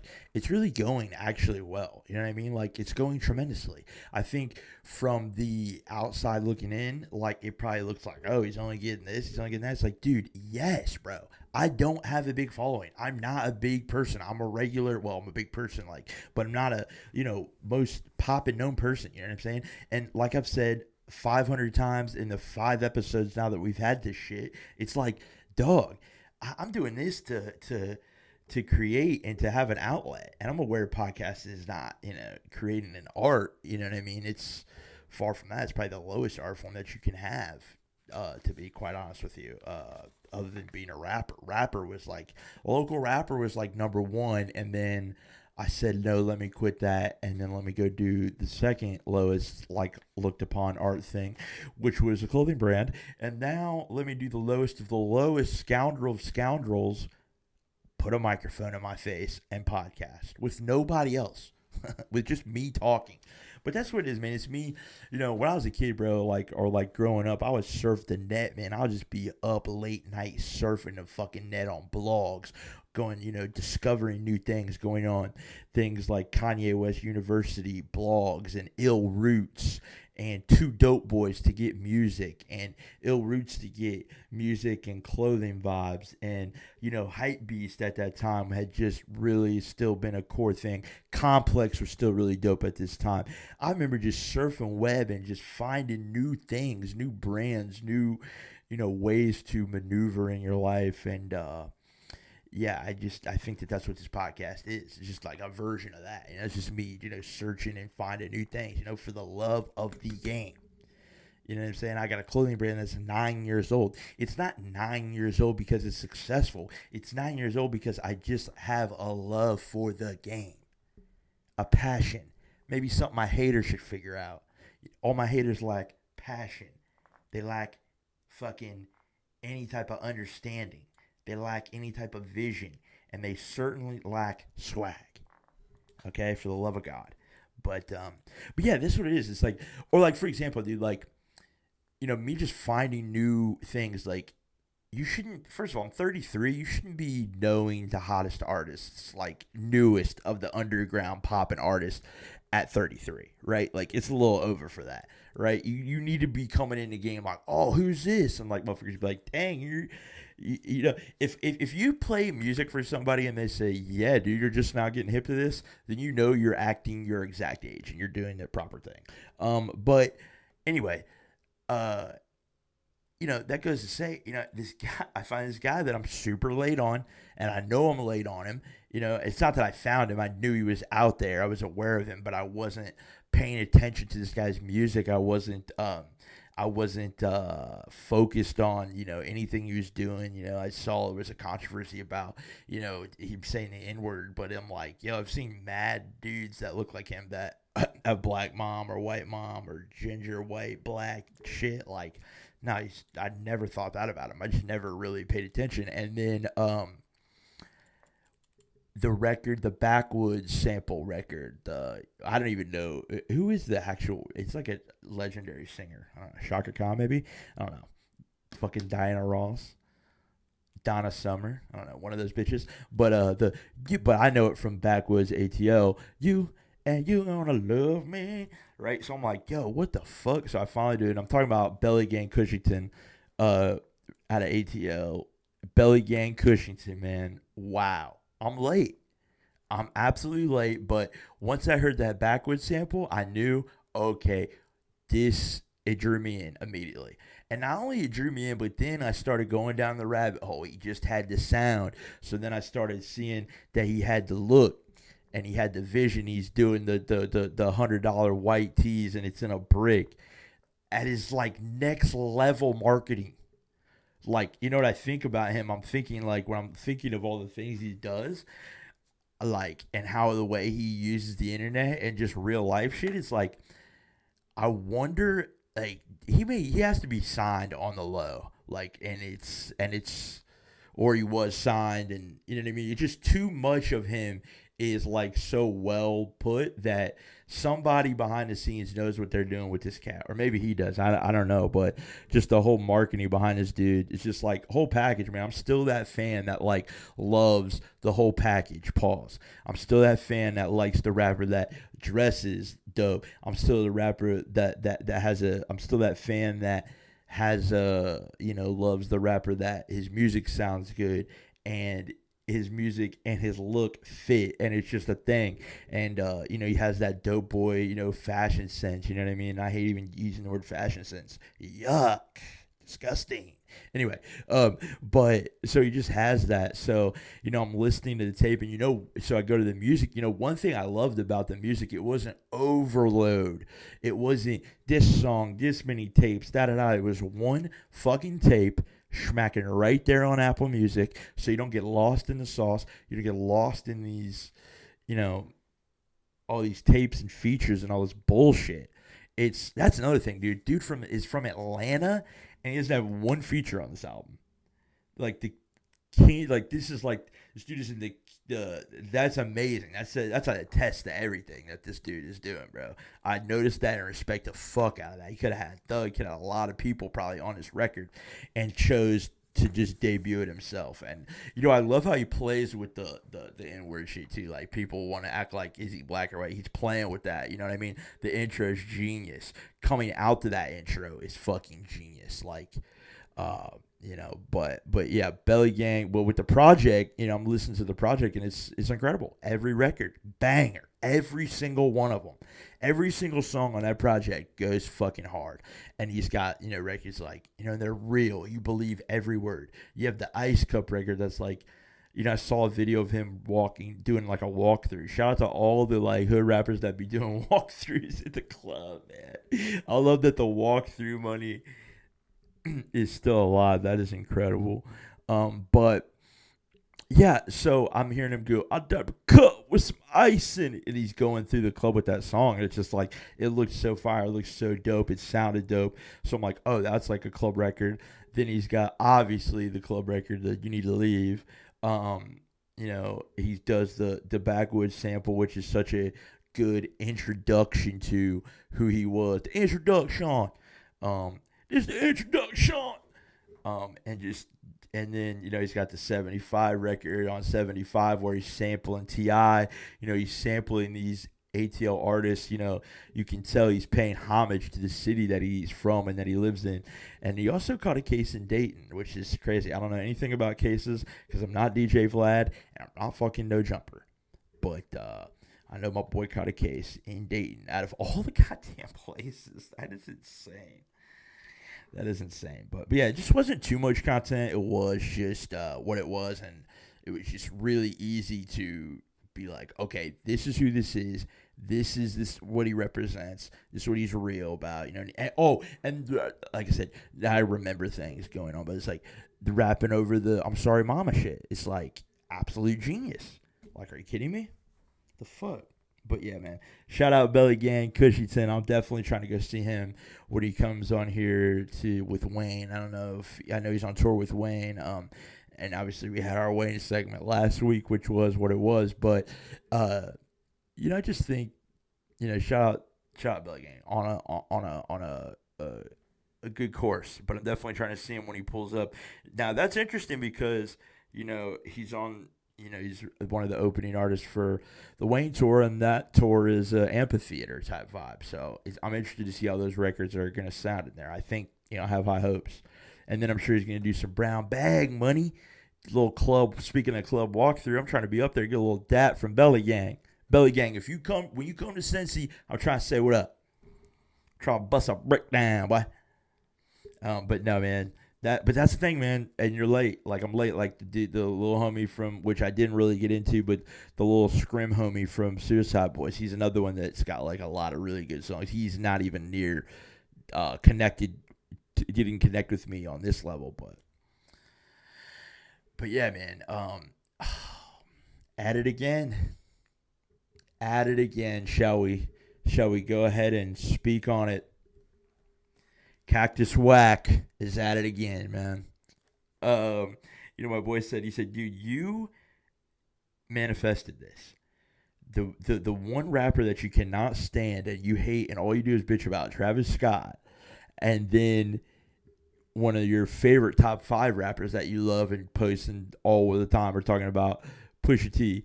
like, it's really going actually well. You know what I mean? Like, it's going tremendously. I think from the outside looking in, like, it probably looks like, oh, he's only getting this, he's only getting that. It's like, dude, yes, bro. I don't have a big following. I'm not a big person. I'm a regular, well, I'm a big person, like, but I'm not a, most pop and known person. You know what I'm saying? And like I've said 500 times in the 5 episodes now that we've had this shit, it's like, dog, I'm doing this to create and to have an outlet. And I'm aware podcasting is not, creating an art. You know what I mean? It's far from that. It's probably the lowest art form that you can have, to be quite honest with you. Other than being a rapper. Local rapper was like number one. And then I said, no, let me quit that. And then let me go do the second lowest, like, looked upon art thing, which was a clothing brand. And now let me do the lowest of the lowest, scoundrel of scoundrels, put a microphone in my face and podcast with nobody else, with just me talking. But that's what it is, man. It's me, when I was a kid, bro, or growing up, I would surf the net, man. I would just be up late night surfing the fucking net on blogs, going, discovering new things going on. Things like Kanye West University blogs and Ill Roots and Two Dope Boys to get music and Ill Roots to get music and clothing vibes. And, Hype Beast at that time had just really still been a core thing. Complex was still really dope at this time. I remember just surfing web and just finding new things, new brands, new, ways to maneuver in your life. And, yeah, I think that's what this podcast is. It's just like a version of that. It's just me, searching and finding new things, for the love of the game. You know what I'm saying? I got a clothing brand that's 9 years old. It's not 9 years old because it's successful. It's 9 years old because I just have a love for the game, a passion. Maybe something my haters should figure out. All my haters lack passion. They lack fucking any type of understanding. They lack any type of vision, and they certainly lack swag. Okay, for the love of God. But yeah, this is what it is. It's like, or like, for example, dude, like, me just finding new things. Like, you shouldn't, first of all, I'm 33. You shouldn't be knowing the hottest artists, like, newest of the underground poppin' artists at 33, right? Like, it's a little over for that, right? You need to be coming in the game like, oh, who's this? And like, motherfuckers be like, dang, if you play music for somebody and they say, yeah, dude, you're just now getting hip to this, then you're acting your exact age and you're doing the proper thing. But anyway, that goes to say, this guy, I find this guy that I'm super late on, and I know I'm late on him. It's not that I found him. I knew he was out there. I was aware of him, but I wasn't paying attention to this guy's music. I wasn't focused on, anything he was doing. I saw there was a controversy about, him saying the N-word, but I'm like, I've seen mad dudes that look like him that have black mom or white mom or ginger, white, black shit. Like, no, I never thought that about him. I just never really paid attention. And then the record, the Backwoods sample record, I don't even know who is the actual. It's like a legendary singer. I don't know, Shaka Khan maybe. I don't know. Fucking Diana Ross, Donna Summer. I don't know, one of those bitches. But but I know it from Backwoods ATL. You and you gonna love me, right? So I'm like, yo, what the fuck? So I finally do it. I'm talking about Belly Gang Cushington, out of ATL. Belly Gang Cushington, man. Wow. I'm late. I'm absolutely late. But once I heard that Backwoods sample, I knew, okay, it drew me in immediately. And not only it drew me in, but then I started going down the rabbit hole. He just had the sound. So then I started seeing that he had the look and he had the vision. He's doing the $100 white tees and it's in a brick. At his like next level marketing. Like, what I think about him, I'm thinking like when I'm thinking of all the things he does, like, and how the way he uses the internet and just real life shit, it's like, I wonder, like, he has to be signed on the low, like, and it's, or he was signed, and you know what I mean? It's just too much of him is like so well put that somebody behind the scenes knows what they're doing with this cat, or maybe he does. I don't know, but just the whole marketing behind this dude is just like whole package, man. I'm still that fan that like loves the whole package. Pause. I'm still that fan that likes the rapper that dresses dope. I'm still the rapper that has a. I'm still that fan that has a, loves the rapper that his music sounds good and his music and his look fit, and it's just a thing. And he has that dope boy, fashion sense. You know what I mean? I hate even using the word fashion sense. Yuck, disgusting. Anyway, but so he just has that. So I'm listening to the tape, and so I go to the music. One thing I loved about the music, it wasn't overload. It wasn't this song, this many tapes, da da da. It was one fucking tape smacking right there on Apple Music, so you don't get lost in the sauce. You don't get lost in these, all these tapes and features and all this bullshit. That's another thing, dude. Dude is from Atlanta, and he doesn't have one feature on this album. Like the king, like this dude is in the. That's amazing. That's a test to everything that this dude is doing, bro. I noticed that and respect the fuck out of that. He could have had Thug, could have had a lot of people probably on his record, and chose to just debut it himself. And I love how he plays with the N-word shit too. Like people want to act like, is he black or white? He's playing with that. You know what I mean? The intro is genius. Coming out to that intro is fucking genius. Like, but yeah, Belly Gang. Well, with the project, I'm listening to the project, and it's incredible. Every record, banger. Every single one of them. Every single song on that project goes fucking hard. And he's got, records like, they're real. You believe every word. You have the Ice Cup record that's like, I saw a video of him doing like a walkthrough. Shout out to all the like hood rappers that be doing walkthroughs at the club, man. I love that the walkthrough money is still alive. That is incredible. But yeah, so I'm hearing him go, I done a cut with some ice in it. And he's going through the club with that song. And it's just like, it looked so fire. It looked so dope. It sounded dope. So I'm like, oh, that's like a club record. Then he's got, obviously, the club record that You Need to Leave. He does the Backwoods sample, which is such a good introduction to who he was. The introduction. This is the introduction. And then, he's got the 75 record on 75 where he's sampling T.I. He's sampling these ATL artists. You can tell he's paying homage to the city that he's from and that he lives in. And he also caught a case in Dayton, which is crazy. I don't know anything about cases because I'm not DJ Vlad and I'm not fucking No Jumper. But I know my boy caught a case in Dayton out of all the goddamn places. That is insane. That is insane. But yeah, it just wasn't too much content. It was just what it was. And it was just really easy to be like, okay, this is who this is. This is what he represents. This is what he's real about. And like I said, I remember things going on. But it's like the rapping over the I'm sorry mama shit. It's like absolute genius. Like, are you kidding me? The fuck? But yeah, man. Shout out Belly Gang, Cushyton. I'm definitely trying to go see him when he comes on here with Wayne. I know he's on tour with Wayne. And obviously we had our Wayne segment last week, which was what it was. But I just think, shout out Belly Gang on a good course. But I'm definitely trying to see him when he pulls up. Now that's interesting because he's on. He's one of the opening artists for the Wayne tour, and that tour is an amphitheater type vibe. So I'm interested to see how those records are going to sound in there. I think, I have high hopes. And then I'm sure he's going to do some brown bag money. Little club, speaking of club walkthrough, I'm trying to be up there, get a little dat from Belly Gang. Belly Gang, when you come to Cincy, I'm trying to say what up. Try to bust a brick down, boy. But no, man. But that's the thing, man. And you're late. Like, I'm late. Like, the little homie from, which I didn't really get into, but the little scrim homie from Suicide Boys. He's another one that's got, like, a lot of really good songs. He's not even near didn't connect with me on this level. But yeah, man. At it again. At it again, shall we? Shall we go ahead and speak on it? Cactus Whack is at it again, man. My boy said, dude, you manifested this. the one rapper that you cannot stand and you hate and all you do is bitch about, Travis Scott, and then one of your favorite top 5 rappers that you love and posting all the time are talking about, Pusha T,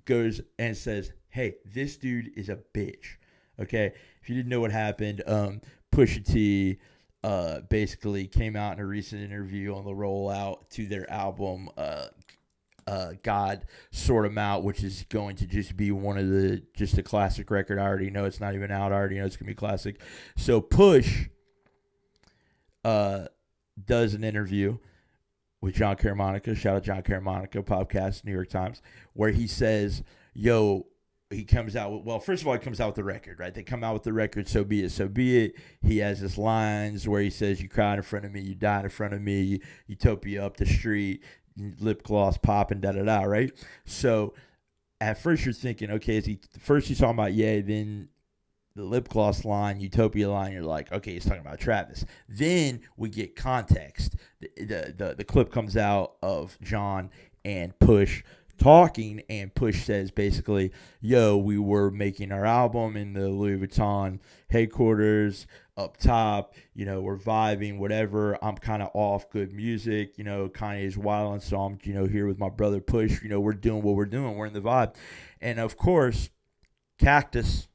goes and says, hey, this dude is a bitch. Okay? If you didn't know what happened, Pusha T basically came out in a recent interview on the rollout to their album, God Sort 'Em Out, which is going to just be just a classic record. I already know it's not even out. I already know it's going to be classic. So Push does an interview with John Caramanica, shout out John Caramanica, podcast, New York Times, where he says, yo, he comes out with, well, first of all, he comes out with the record, right? They come out with the record, so be it, so be it. He has his lines where he says, you cried in front of me, you died in front of me, Utopia up the street, lip gloss popping, da-da-da, right? So at first you're thinking, okay, first he's talking about Ye, then the lip gloss line, Utopia line, you're like, okay, he's talking about Travis. Then we get context. The clip comes out of John and Push talking, and Push says basically, yo, we were making our album in the Louis Vuitton headquarters up top, we're vibing, whatever. I'm kind of off good music, Kanye's wilding, so I'm, here with my brother Push, we're doing what we're doing, we're in the vibe. And of course, Cactus,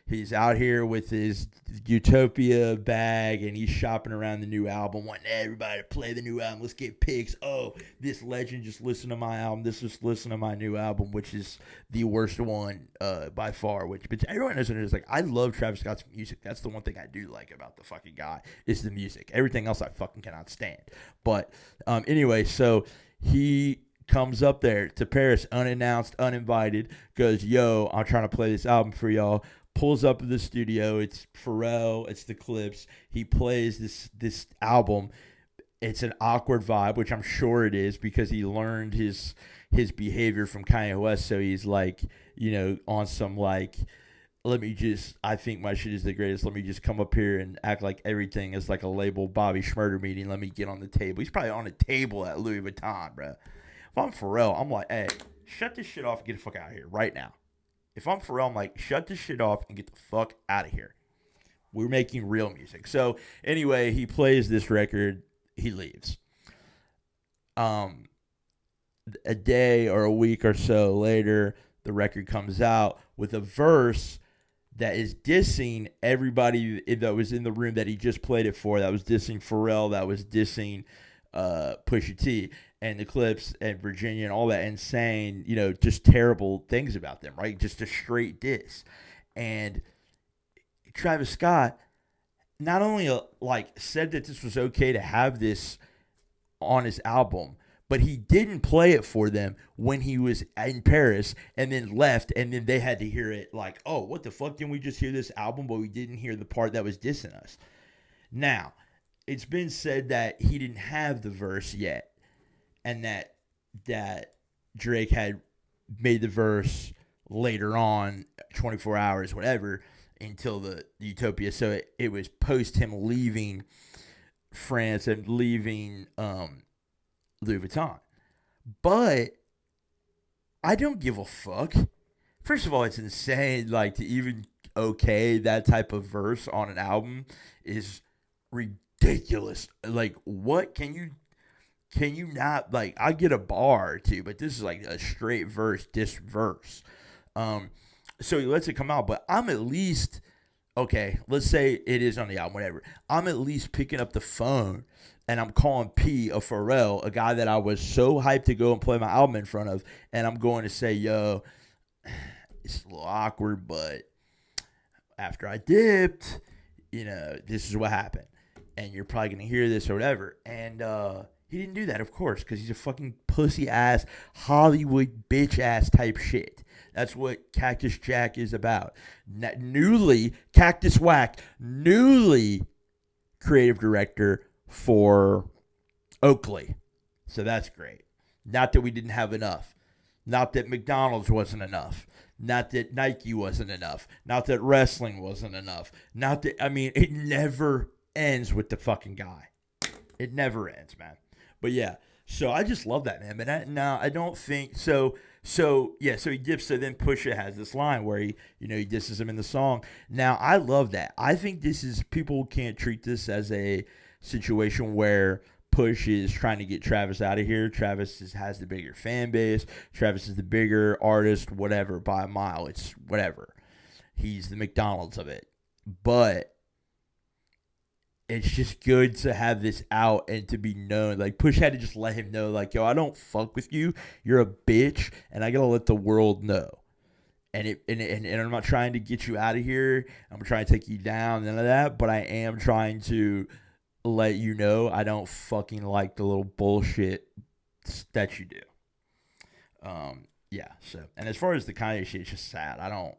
he's out here with his Utopia bag, and he's shopping around the new album, wanting everybody to play the new album. Let's get pics. Oh, this legend just listened to my album. This just listened to my new album, which is the worst one by far. But everyone knows what it is. Like, I love Travis Scott's music. That's the one thing I do like about the fucking guy is the music. Everything else I fucking cannot stand. But anyway, so he comes up there to Paris unannounced, uninvited, goes, yo, I'm trying to play this album for y'all. Pulls up to the studio. It's Pharrell. It's the Clips. He plays this album. It's an awkward vibe, which I'm sure it is because he learned his behavior from Kanye West. So he's like, on some like, I think my shit is the greatest. Let me just come up here and act like everything is like a label Bobby Schmurder meeting. Let me get on the table. He's probably on a table at Louis Vuitton, bro. If I'm Pharrell, I'm like, hey, shut this shit off and get the fuck out of here right now. If I'm Pharrell, I'm like, shut this shit off and get the fuck out of here. We're making real music. So anyway, he plays this record. He leaves. A day or a week or so later, the record comes out with a verse that is dissing everybody that was in the room that he just played it for. That was dissing Pharrell. That was dissing Pusha T and the Clips and Virginia and all that, and saying, just terrible things about them, right? Just a straight diss. And Travis Scott not only said that this was okay to have this on his album, but he didn't play it for them when he was in Paris and then left, and then they had to hear it like, oh, what the fuck? Didn't we just hear this album, but we didn't hear the part that was dissing us? Now, it's been said that he didn't have the verse yet, and that Drake had made the verse later on, 24 hours, whatever, until the Utopia. So it was post him leaving France and leaving Louis Vuitton. But I don't give a fuck. First of all, it's insane, to even okay that type of verse on an album is ridiculous. What can you not, I get a bar or two, but this is like a straight verse, diss verse. So he lets it come out, but I'm at least, okay, let's say it is on the album, whatever. I'm at least picking up the phone and I'm calling P of Pharrell, a guy that I was so hyped to go and play my album in front of, and I'm going to say, yo, it's a little awkward, but after I dipped, this is what happened. And you're probably going to hear this or whatever. And he didn't do that, of course, because he's a fucking pussy-ass, Hollywood bitch-ass type shit. That's what Cactus Jack is about. Cactus Whack, newly creative director for Oakley. So that's great. Not that we didn't have enough. Not that McDonald's wasn't enough. Not that Nike wasn't enough. Not that wrestling wasn't enough. It never ends with the fucking guy. It never ends, man. But yeah, so I just love that, man. But I don't think so. So yeah, so he dips. So then Pusha has this line where he disses him in the song. Now I love that. I think this is people can't treat this as a situation where Push is trying to get Travis out of here. Has the bigger fan base. Travis is the bigger artist, whatever, by a mile. It's whatever. He's the McDonald's of it. But it's just good to have this out and to be known. Like, Push had to just let him know, like, yo, I don't fuck with you. You're a bitch, and I gotta let the world know. And I'm not trying to get you out of here. I'm trying to take you down, none of that. But I am trying to let you know I don't fucking like the little bullshit that you do. Yeah. So, and as far as the Kanye shit, it's just sad. I don't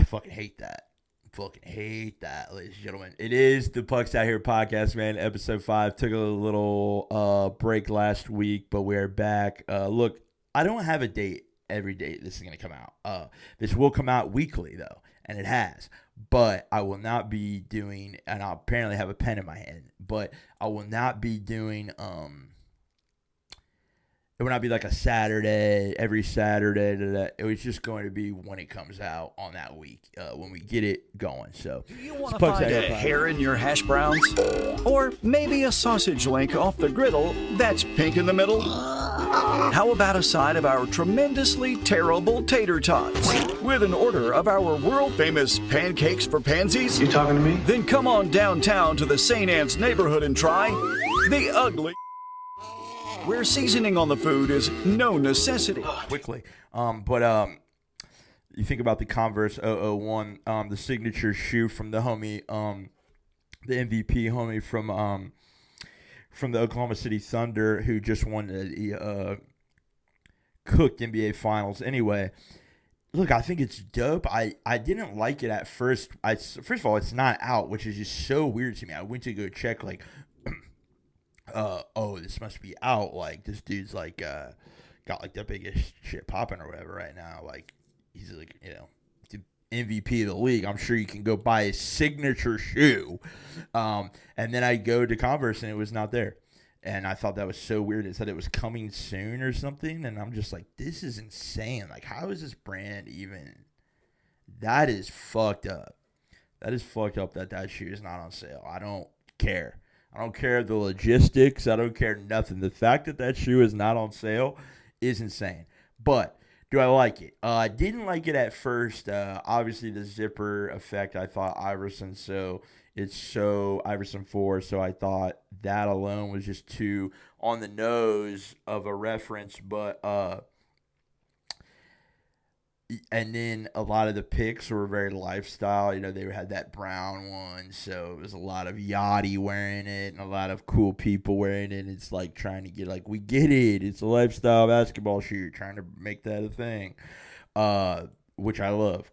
fucking hate that. Fucking hate that, ladies and gentlemen. It is the Pucksouthere podcast, man. Episode 5. Took a little break last week, but we're back. Look, I don't have a date every day this is going to come out. This will come out weekly, though, and it has. But I will not be doing, and I'll apparently have a pen in my hand, but I will not be doing, it would not be like a Saturday, every Saturday. It was just going to be when it comes out on that week, when we get it going. So, do you want to find a hair in your hash browns? Or maybe a sausage link off the griddle that's pink in the middle? How about a side of our tremendously terrible tater tots? With an order of our world-famous pancakes for pansies? You talking to me? Then come on downtown to the St. Anne's neighborhood and try the ugly, where seasoning on the food is no necessity. Quickly. But you think about the Converse 001, the signature shoe from the homie, the MVP homie from the Oklahoma City Thunder, who just won the cooked NBA Finals. Anyway, look, I think it's dope. I didn't like it at first. First of all, it's not out, which is just so weird to me. I went to go check, like, oh, this must be out. Like, this dude's like got like the biggest shit popping or whatever right now. Like, he's like, the MVP of the league. I'm sure you can go buy his signature shoe. And then I go to Converse and it was not there. And I thought that was so weird. It said it was coming soon or something. And I'm just like, this is insane. Like, how is this brand even? That is fucked up. That is fucked up that shoe is not on sale. I don't care. I don't care the logistics. I don't care nothing. The fact that shoe is not on sale is insane. But do I like it? I didn't like it at first. Obviously, the zipper effect, I thought Iverson, so it's so Iverson 4. So I thought that alone was just too on the nose of a reference. But and then a lot of the pics were very lifestyle. They had that brown one, so it was a lot of Yachty wearing it and a lot of cool people wearing it. It's like trying to get, like, we get it. It's a lifestyle basketball shoe, trying to make that a thing, which I love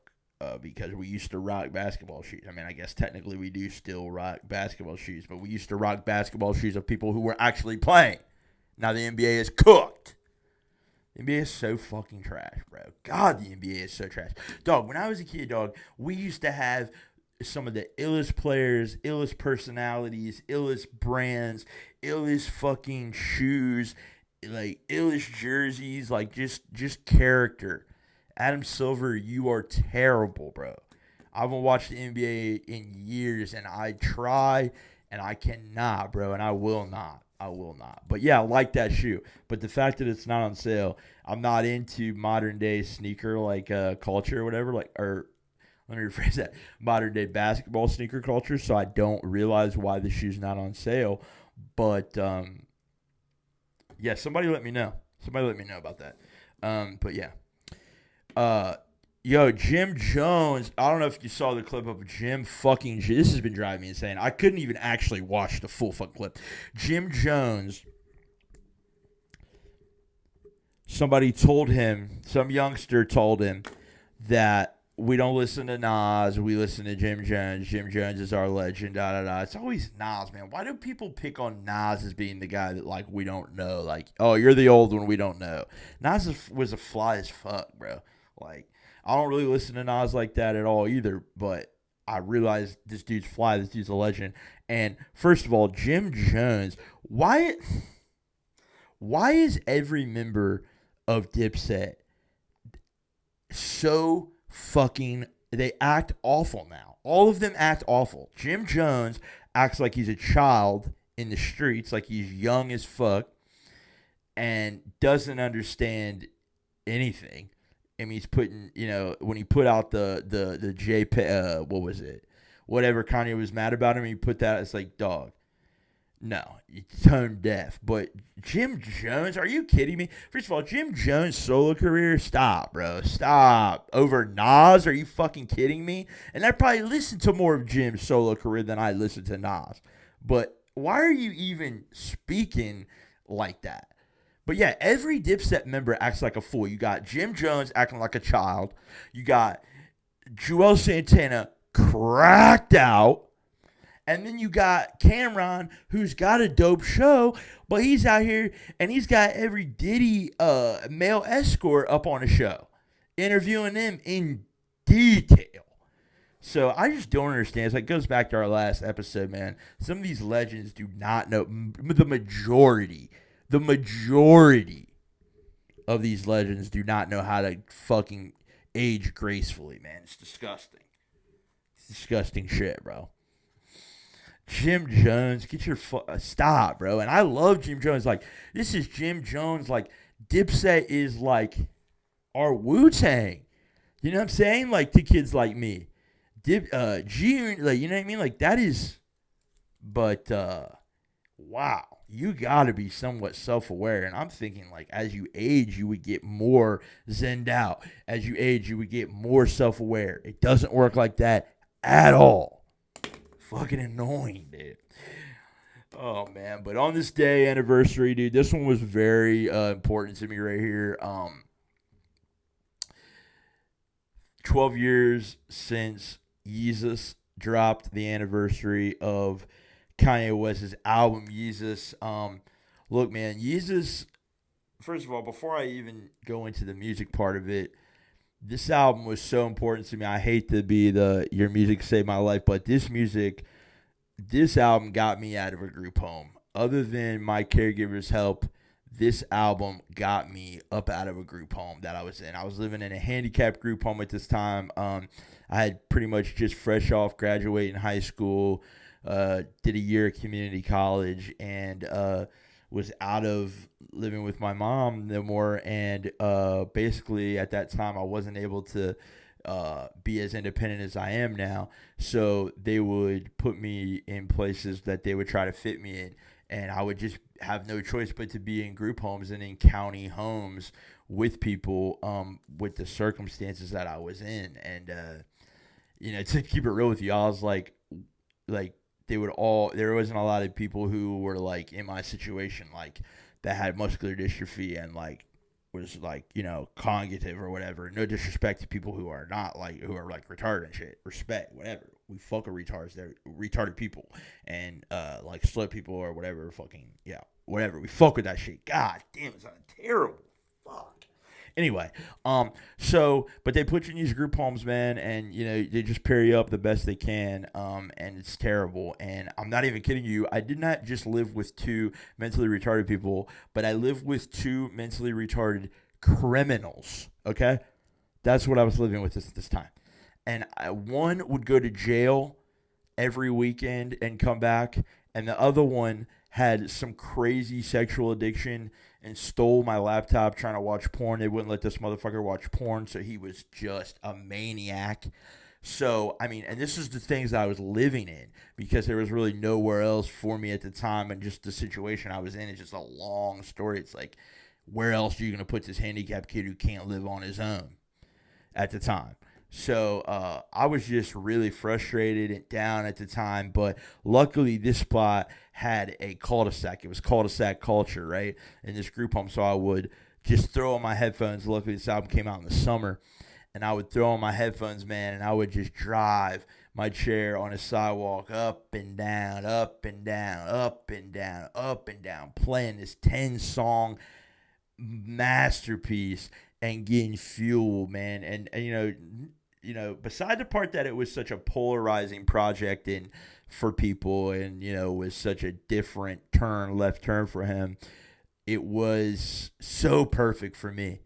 because we used to rock basketball shoes. I mean, I guess technically we do still rock basketball shoes, but we used to rock basketball shoes of people who were actually playing. Now the NBA is cooked. The NBA is so fucking trash, bro. God, the NBA is so trash. Dog, when I was a kid, dog, we used to have some of the illest players, illest personalities, illest brands, illest fucking shoes, like illest jerseys, like just character. Adam Silver, you are terrible, bro. I haven't watched the NBA in years, and I try, and I cannot, bro, and I will not. But yeah, I like that shoe. But the fact that it's not on sale, I'm not into modern day sneaker culture or whatever. Or let me rephrase that: modern day basketball sneaker culture. So I don't realize why the shoe's not on sale. But yeah, somebody let me know. Somebody let me know about that. But yeah, yo, Jim Jones. I don't know if you saw the clip of Jim fucking. This has been driving me insane. I couldn't even actually watch the full fucking clip. Jim Jones. Somebody told him, some youngster told him that we don't listen to Nas, we listen to Jim Jones. Jim Jones is our legend, da-da-da. It's always Nas, man. Why do people pick on Nas as being the guy that, like, we don't know? Like, oh, you're the old one, we don't know. Nas was a fly as fuck, bro. Like, I don't really listen to Nas like that at all either, but I realize this dude's fly, this dude's a legend. And first of all, Jim Jones, why is every member of Dipset so fucking, they act awful now. All of them act awful. Jim Jones acts like he's a child in the streets, like he's young as fuck, and doesn't understand anything. I mean, he's putting, when he put out the JPEG, what was it? Whatever Kanye was mad about him, he put that, it's like, dog. No, it's tone deaf. But Jim Jones, are you kidding me? First of all, Jim Jones' solo career, stop, bro. Stop. Over Nas, are you fucking kidding me? And I probably listened to more of Jim's solo career than I listened to Nas. But why are you even speaking like that? But yeah, every Dipset member acts like a fool. You got Jim Jones acting like a child. You got Joel Santana cracked out. And then you got Cameron, who's got a dope show, but he's out here and he's got every Diddy male escort up on the show, interviewing them in detail. So I just don't understand. It's like, it goes back to our last episode, man. Some of these legends do not know. The majority of these legends do not know how to fucking age gracefully, man. It's disgusting. It's disgusting shit, bro. Jim Jones, get your stop, bro. And I love Jim Jones. Like, this is Jim Jones. Like, Dipset is like our Wu-Tang. You know what I'm saying? Like, to kids like me. Like, you know what I mean? Like, that is, but, wow. You got to be somewhat self-aware. And I'm thinking, like, as you age, you would get more zenned out. As you age, you would get more self-aware. It doesn't work like that at all. Fucking annoying, dude. Oh, man. But on this day anniversary, dude, this one was very important to me right here. 12 years since Yeezus dropped the anniversary of Kanye West's album, Yeezus. Look, man, Yeezus, first of all, before I even go into the music part of it, this album was so important to me. I hate to be your music saved my life, but this album got me out of a group home. Other than my caregiver's help, this album got me up out of a group home that I was in. I was living in a handicapped group home at this time. I had pretty much just fresh off graduating high school, did a year at community college, and was out of living with my mom no more. And basically at that time I wasn't able to be as independent as I am now. So they would put me in places that they would try to fit me in. And I would just have no choice but to be in group homes and in county homes with people with the circumstances that I was in. And, to keep it real with you, I was like there wasn't a lot of people who were like in my situation, like that had muscular dystrophy and like was like, cognitive or whatever. No disrespect to people who are not like, who are like retarded and shit. Respect, whatever. We fuck with retards. They're retarded people and like slow people or whatever. Fucking yeah, whatever. We fuck with that shit. God damn, it's terrible. Fuck. Anyway, but they put you in these group homes, man, and they just pair you up the best they can, and it's terrible. And I'm not even kidding you. I did not just live with two mentally retarded people, but I lived with two mentally retarded criminals. Okay, that's what I was living with this time. And one would go to jail every weekend and come back, and the other one had some crazy sexual addiction and stole my laptop trying to watch porn. They wouldn't let this motherfucker watch porn, so he was just a maniac. So, I mean, and this is the things that I was living in because there was really nowhere else for me at the time, and just the situation I was in is just a long story. It's like, where else are you going to put this handicapped kid who can't live on his own at the time? So I was just really frustrated and down at the time, but luckily this spot had a cul-de-sac. It was cul-de-sac culture, right, in this group home. So I would just throw on my headphones. Luckily this album came out in the summer, and I would throw on my headphones, man, and I would just drive my chair on a sidewalk up and down, up and down, up and down, up and down, playing this 10-song masterpiece and getting fuel, man. And beside the part that it was such a polarizing project for people and, was such a different left turn for him, it was so perfect for me.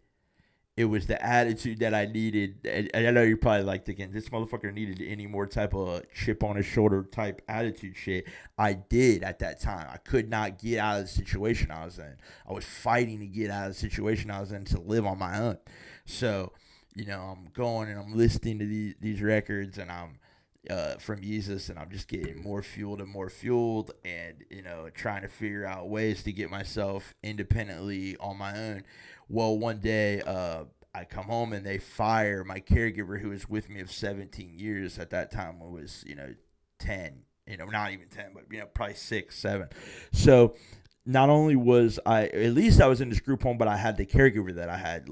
It was the attitude that I needed. And I know you're probably like thinking, this motherfucker needed any more type of chip on his shoulder type attitude shit. I did at that time. I could not get out of the situation I was in. I was fighting to get out of the situation I was in to live on my own. So, I'm going and I'm listening to these records, and I'm from Jesus, and I'm just getting more fueled and more fueled, and trying to figure out ways to get myself independently on my own. Well, one day I come home and they fire my caregiver who was with me of 17 years at that time. It was 10, not even 10, but probably 6, 7. So not only was at least I was in this group home, but I had the caregiver that I had,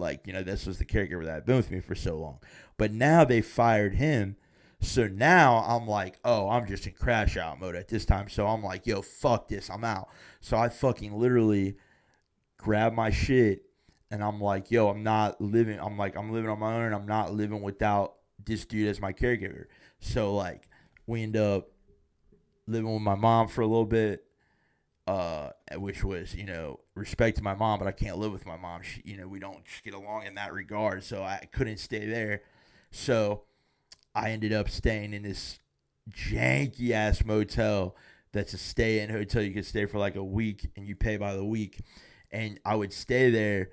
this was the caregiver that had been with me for so long. But now they fired him. So now I'm like, oh, I'm just in crash out mode at this time. So I'm like, yo, fuck this, I'm out. So I fucking literally grab my shit and I'm like, yo, I'm not living. I'm living on my own, and I'm not living without this dude as my caregiver. So we end up living with my mom for a little bit, which was, respect to my mom, but I can't live with my mom. We don't just get along in that regard. So I couldn't stay there. So I ended up staying in this janky ass motel that's a stay-in hotel. You could stay for like a week, and you pay by the week. And I would stay there,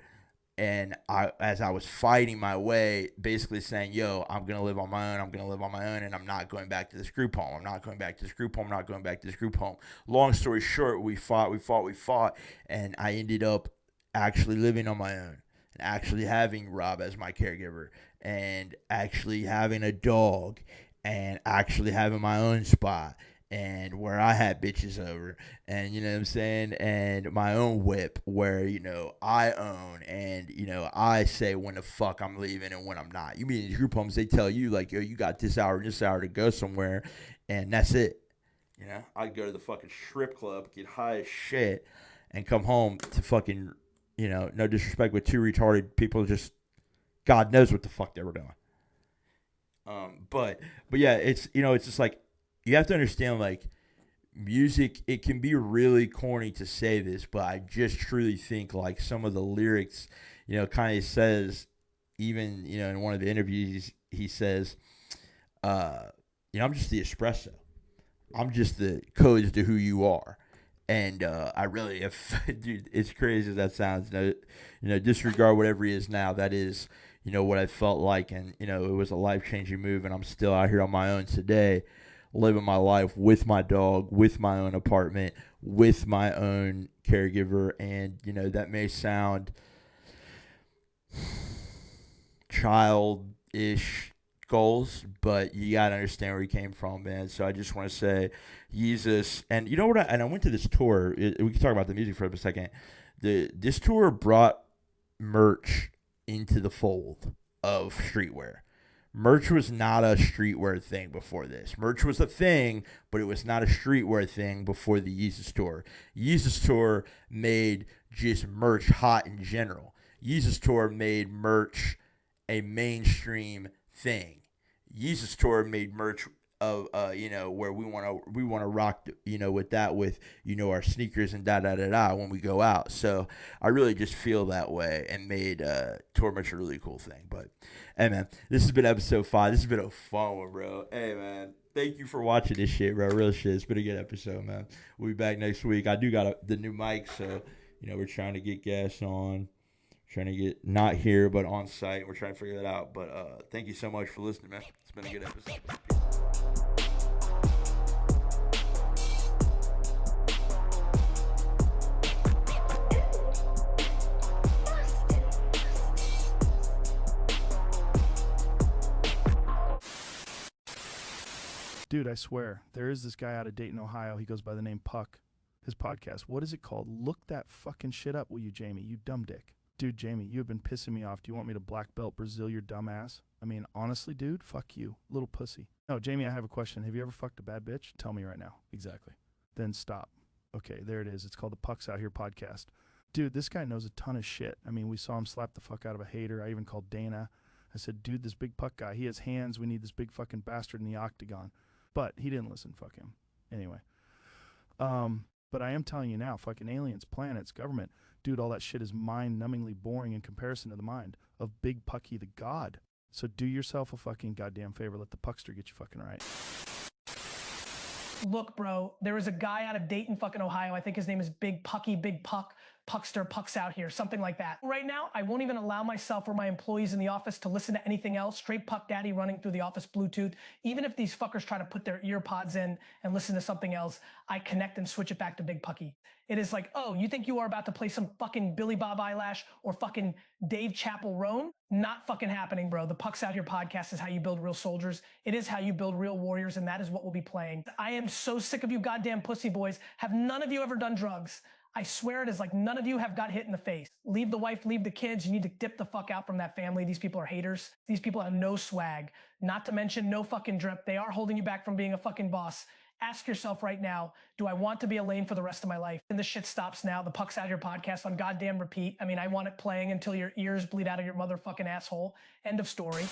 and as I was fighting my way, basically saying, yo, I'm going to live on my own. I'm going to live on my own, and I'm not going back to this group home. I'm not going back to this group home. I'm not going back to this group home. Long story short, we fought, and I ended up actually living on my own and actually having Rob as my caregiver, and actually having a dog, and actually having my own spot, and where I had bitches over, and you know what I'm saying, and my own whip where, I own, and, I say when the fuck I'm leaving and when I'm not. You mean in these group homes, they tell you, like, yo, you got this hour and this hour to go somewhere, and that's it. I'd go to the fucking strip club, get high as shit, and come home to fucking, no disrespect, but two retarded people just, God knows what the fuck they were doing. But yeah, it's just like, you have to understand, like, music, it can be really corny to say this, but I just truly think, like, some of the lyrics, kind of says, even, in one of the interviews, he says, I'm just the espresso. I'm just the codes to who you are. And I really, dude, it's crazy as that sounds. Disregard whatever he is now. That is, what I felt like. And, it was a life-changing move. And I'm still out here on my own today, living my life with my dog, with my own apartment, with my own caregiver. And, that may sound childish goals, but you gotta understand where he came from, man. So I just want to say, Jesus, and you know what? I went to this tour. We can talk about the music for a second. This tour brought merch into the fold of streetwear. Merch was not a streetwear thing before this. Merch was a thing, but it was not a streetwear thing before the Yeezus tour. Yeezus tour made just merch hot in general. Yeezus tour made merch a mainstream thing. Yeezus tour made merch of where we want to rock, with that, with our sneakers and da when we go out. So I really just feel that way, and made tour merch a really cool thing. But hey, man, this has been episode 5. This has been a fun one, bro. Hey, man, thank you for watching this shit, bro. Real shit. It's been a good episode, man. We'll be back next week. I do got the new mic, so we're trying to get gas on. Trying to get not here, but on site. We're trying to figure that out. But thank you so much for listening, man. It's been a good episode. Dude, I swear, there is this guy out of Dayton, Ohio. He goes by the name Puck. His podcast. What is it called? Look that fucking shit up, will you, Jamie? You dumb dick. Dude, Jamie, you have been pissing me off. Do you want me to black belt Brazil your dumb ass? I mean, honestly, dude, fuck you. Little pussy. No, Jamie, I have a question. Have you ever fucked a bad bitch? Tell me right now. Exactly. Then stop. Okay, there it is. It's called the Pucksouthere podcast. Dude, this guy knows a ton of shit. I mean, we saw him slap the fuck out of a hater. I even called Dana. I said, dude, this big Puck guy, he has hands. We need this big fucking bastard in the octagon. But he didn't listen. Fuck him. Anyway. But I am telling you now, fucking aliens, planets, government. Dude, all that shit is mind-numbingly boring in comparison to the mind of Big Pucky the God. So do yourself a fucking goddamn favor. Let the Puckster get you fucking right. Look, bro, there is a guy out of Dayton, fucking Ohio. I think his name is Big Pucky, Big Puck, Puckster, Pucksouthere, something like that. Right now, I won't even allow myself or my employees in the office to listen to anything else. Straight Puck Daddy running through the office Bluetooth. Even if these fuckers try to put their ear pods in and listen to something else, I connect and switch it back to Big Pucky. It is like, oh, you think you are about to play some fucking Billy Bob Eyelash or fucking Dave Chappell Roan? Not fucking happening, bro. The Pucksouthere podcast is how you build real soldiers. It is how you build real warriors, and that is what we'll be playing. I am so sick of you goddamn pussy boys. Have none of you ever done drugs? I swear it is like none of you have got hit in the face. Leave the wife, leave the kids. You need to dip the fuck out from that family. These people are haters. These people have no swag. Not to mention no fucking drip. They are holding you back from being a fucking boss. Ask yourself right now, do I want to be a lane for the rest of my life? And this shit stops now. The Pucksouthere podcast on goddamn repeat. I mean, I want it playing until your ears bleed out of your motherfucking asshole. End of story.